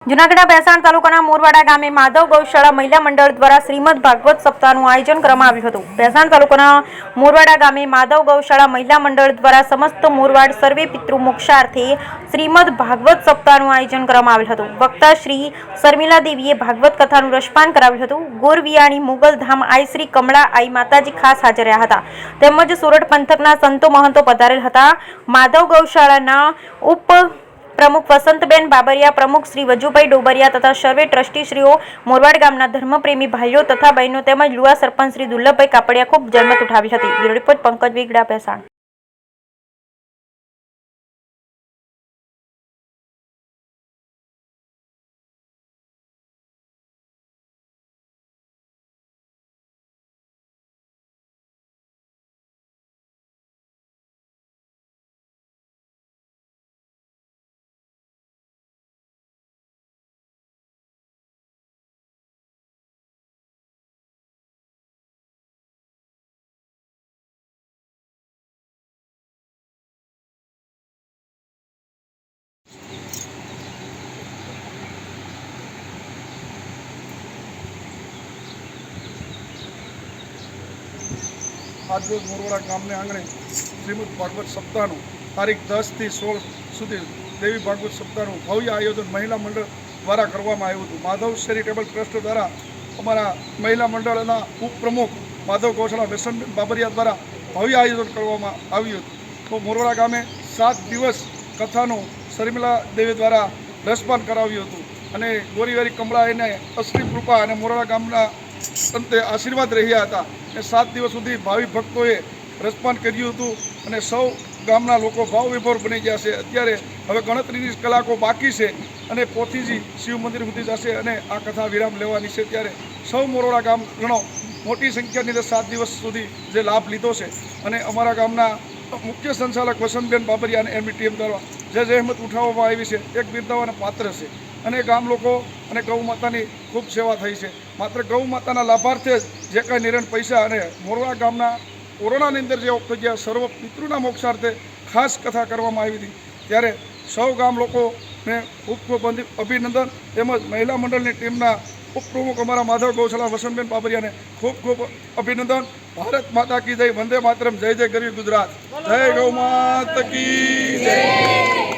જૂનાગઢના ભેસાણ તાલુકાના મોરવાડા ગામે માધવ ગૌશાળા મહિલા મંડળ દ્વારા શ્રીમદ ભાગવત સપ્તાહનું આયોજન કરવામાં આવ્યું હતું। ભેસાણ તાલુકાના મોરવાડા ગામે માધવ ગૌશાળા મહિલા મંડળ દ્વારા સમસ્ત મોરવાડ સર્વે પિતૃ મોક્ષાર્થે શ્રીમદ ભાગવત સપ્તાહનું આયોજન કરવામાં આવ્યું હતું। વક્તા શ્રી શર્મિલા દેવીએ ભાગવત કથાનું રસપાન કરાવ્યું હતું। ગોરવિયાણી મુગલધામ આઈ શ્રી કમળા આઈ માતાજી ખાસ હાજર રહ્યા હતા, તેમજ સોરઠ પંથકના સંતો મહંતો પધારેલ હતા। માધવ ગૌશાળાના ઉપ प्रमुख वसंतबेन बाबरिया, प्रमुख श्री वजुभाई डोबरिया तथा सर्वे ट्रस्टीश्रीओ, मोरवाड गामना धर्मप्रेमी भाईओ तथा बहनों तेमज युवा सरपंच श्री दुर्लभभाई कापड़िया खूब जहमत उठावी हती। Bureau report Pankaj Vegda, Bhesan. आज रोज मोरवाड़ा गामने आंगणे श्रीमद भागवत सप्ताह तारीख 10 થી 16 सुधी देवी भागवत सप्ताह भव्य आयोजन महिला मंडल द्वारा करवामां आव्युं हतुं। माधव चेरिटेबल ट्रस्ट द्वारा अमरा महिला मंडलना उपप्रमुख माधव गौशाला वसंतबेन बाबरिया द्वारा भव्य आयोजन करवामां आव्युं हतुं। तो मोरवाड़ा गामे 7 दिवस कथानुं शर्मिला देवी द्वारा रसपान कराव्युं हतुं अने गोरीवारी कमळा एने असली कृपा अने मोरवाड़ा गामना अंते आशीर्वाद रह्या हता। 7 दिवस सुधी भावी भक्तोए रसपान कर्युं हतुं अने सौ गामना लोको भावविभोर बनी गया छे। अत्यारे हवे गणतरीनी कलाको बाकी छे अने पोथीजी शिव मंदिर सुधी जशे अने आ कथा विराम लेवानी छे। त्यारे सौ मोरवाड़ा गामजनो मोटी संख्यानी 7 दिवस सुधी जे लाभ लीधो छे अने अमारा गामना मुख्य संचालक वसंतबेन बाबरिया अने एमनी टीम द्वारा जे जहमत उठाववामां आवी छे एक बिरदावाना पात्र छे अने गाम लोको अने गौ मातानी खूब सेवा थई छे। मात्र गौ माताना लाभार्थे जे कांई निरण पैसा अने मोरवाड़ा गामना कोरोनानी अंदर जे वखते जे सर्व पितृना मोक्षार्थे खास कथा करवामां आवी हती त्यारे सौ गाम लोकोने खूब खूब अभिनंदन तेमज महिला मंडलनी टीमना उपप्रमुख अमरा माधव गौशाला वसंतबेन बाबरिया ने खूब खूब अभिनंदन। भारत माता की जय, वंदे मातरम, जय जय गरवी गुजरात, जय गौ माता की जय।